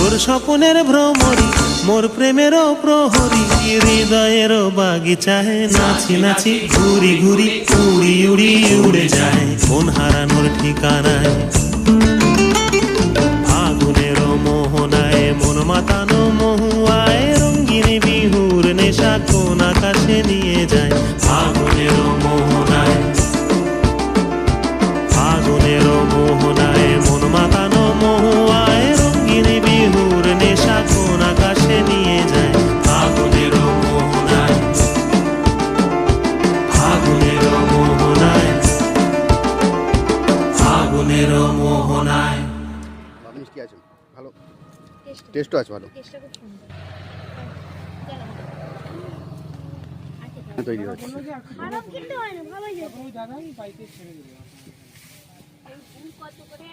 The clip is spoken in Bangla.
মোর স্বপ্নের ভ্রমরি, মোর প্রেমেরও প্রহরী, হৃদয়েরও বাগিচায় নাচি নাচি ঘুরি ঘুরি উড়ি উড়ি উড়ে যায় মন হারানোর ঠিকানায়। ফাগুনেরও মোহনায় মন মাতানো মহুয়ায়, রঙিন বিহুর নেশা কোন আকাশে নিয়ে যায়। ফাগুনেরও মোহনায়, ফাগুনেরও মোহনায় মন মাতানো মহুয়ায়, রঙিন বিহুর নেশা কোন আকাশে নিয়ে যায়। ফাগুনেরও মোহনায়, ফাগুনেরও মোহনায়, ফাগুনেরও মোহনায়। মিষ্টি আছে, ভালো টেস্টও আছে, ভালো তৈরি হচ্ছে। কত করে